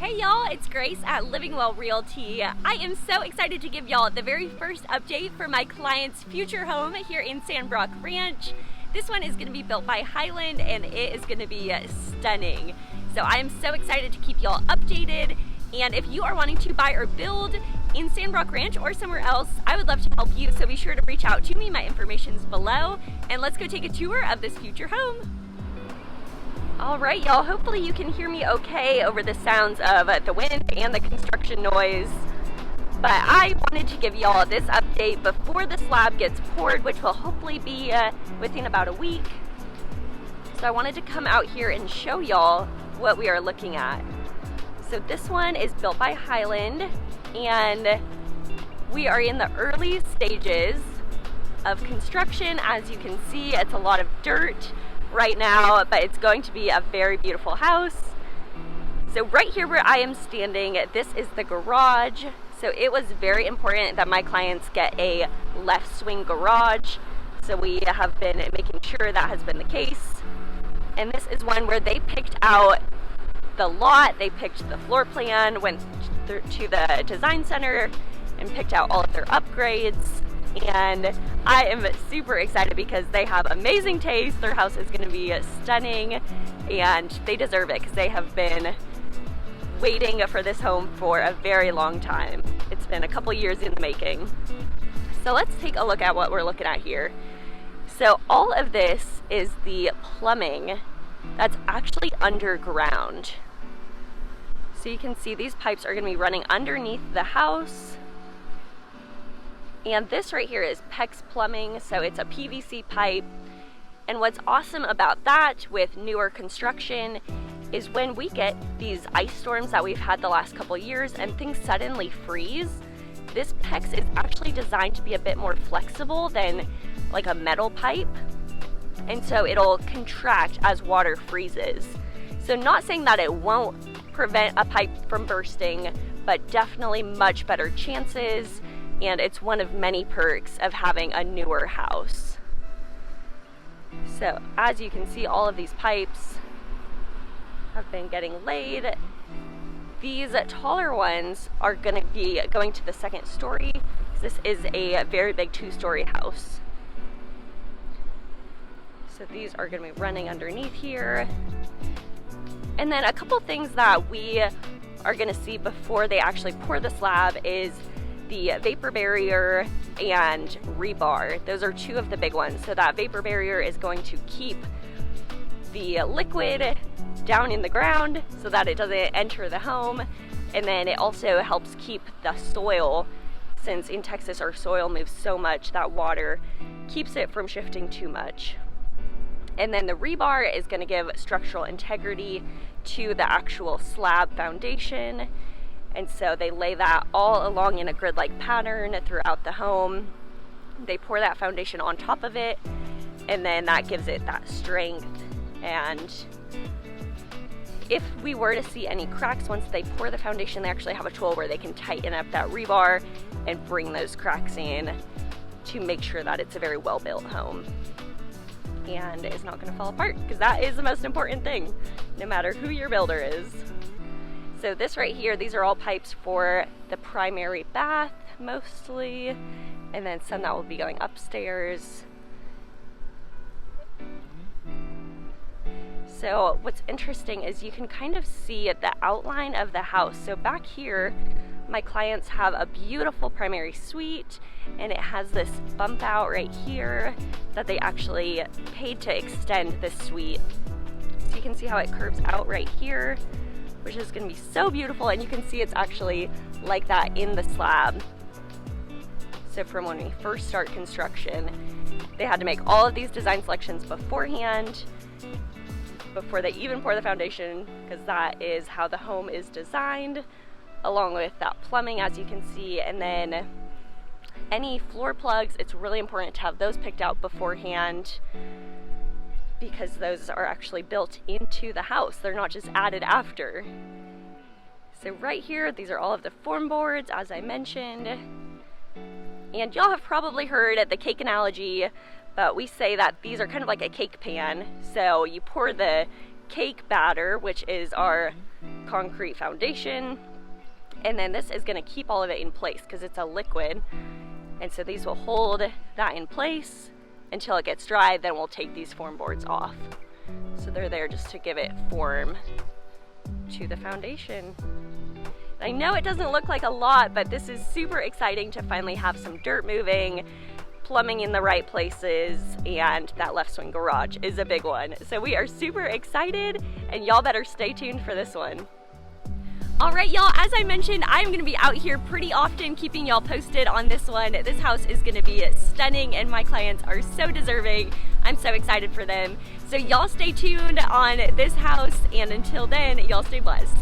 Hey y'all, it's Grace at Living Well Realty. I am so excited to give y'all the very first update for my client's future home here in Sandbrock Ranch. This one is going to be built by Highland and it is going to be stunning. So I am so excited to keep y'all updated. And if you are wanting to buy or build in Sandbrock Ranch or somewhere else, I would love to help you. So be sure to reach out to me. My information's below. And let's go take a tour of this future home. All right, y'all, hopefully you can hear me okay over the sounds of the wind and the construction noise. But I wanted to give y'all this update before the slab gets poured, which will hopefully be within about a week. So I wanted to come out here and show y'all what we are looking at. So this one is built by Highland, and we are in the early stages of construction. As you can see, it's a lot of dirt right now, but it's going to be a very beautiful house. So right here where I am standing, this is the garage. So it was very important that my clients get a left swing garage. So we have been making sure that has been the case. And this is one where they picked out the lot, they picked the floor plan, went to the design center and picked out all of their upgrades. And I am super excited because they have amazing taste. Their house is going to be stunning and they deserve it because they have been waiting for this home for a very long time. It's been a couple years in the making. So let's take a look at what we're looking at here. So all of this is the plumbing that's actually underground. So you can see these pipes are going to be running underneath the house. And this right here is PEX plumbing, so it's a PVC pipe. And what's awesome about that with newer construction is when we get these ice storms that we've had the last couple years and things suddenly freeze, this PEX is actually designed to be a bit more flexible than like a metal pipe. And so it'll contract as water freezes. So not saying that it won't prevent a pipe from bursting, but definitely much better chances. And it's one of many perks of having a newer house. So as you can see, all of these pipes have been getting laid. These taller ones are going to be going to the second story. This is a very big 2-story house. So these are going to be running underneath here. And then a couple things that we are going to see before they actually pour the slab is the vapor barrier and rebar. Those are two of the big ones. So that vapor barrier is going to keep the liquid down in the ground so that it doesn't enter the home. And then it also helps keep the soil, since in Texas our soil moves so much that water keeps it from shifting too much. And then the rebar is going to give structural integrity to the actual slab foundation. And so they lay that all along in a grid-like pattern throughout the home. They pour that foundation on top of it, and then that gives it that strength. And if we were to see any cracks once they pour the foundation, they actually have a tool where they can tighten up that rebar and bring those cracks in to make sure that it's a very well-built home. And it's not going to fall apart, because that is the most important thing, no matter who your builder is. So this right here, these are all pipes for the primary bath mostly, and then some that will be going upstairs. So what's interesting is you can kind of see the outline of the house. So back here, my clients have a beautiful primary suite, and it has this bump out right here that they actually paid to extend this suite. So you can see how it curves out right here, which is going to be so beautiful, and you can see it's actually like that in the slab. So from when we first start construction, they had to make all of these design selections beforehand, before they even pour the foundation, because that is how the home is designed, along with that plumbing, as you can see. And then any floor plugs, it's really important to have those picked out beforehand, because those are actually built into the house. They're not just added after. So right here, these are all of the form boards, as I mentioned. And y'all have probably heard the cake analogy, but we say that these are kind of like a cake pan. So you pour the cake batter, which is our concrete foundation. And then this is gonna keep all of it in place because it's a liquid. And so these will hold that in place until it gets dry. Then we'll take these form boards off. So they're there just to give it form to the foundation. I know it doesn't look like a lot, but this is super exciting to finally have some dirt moving, plumbing in the right places, and that left swing garage is a big one. So we are super excited, and y'all better stay tuned for this one. All right, y'all, as I mentioned, I'm gonna be out here pretty often keeping y'all posted on this one. This house is gonna be stunning, and my clients are so deserving. I'm so excited for them. So y'all stay tuned on this house, and until then, y'all stay blessed.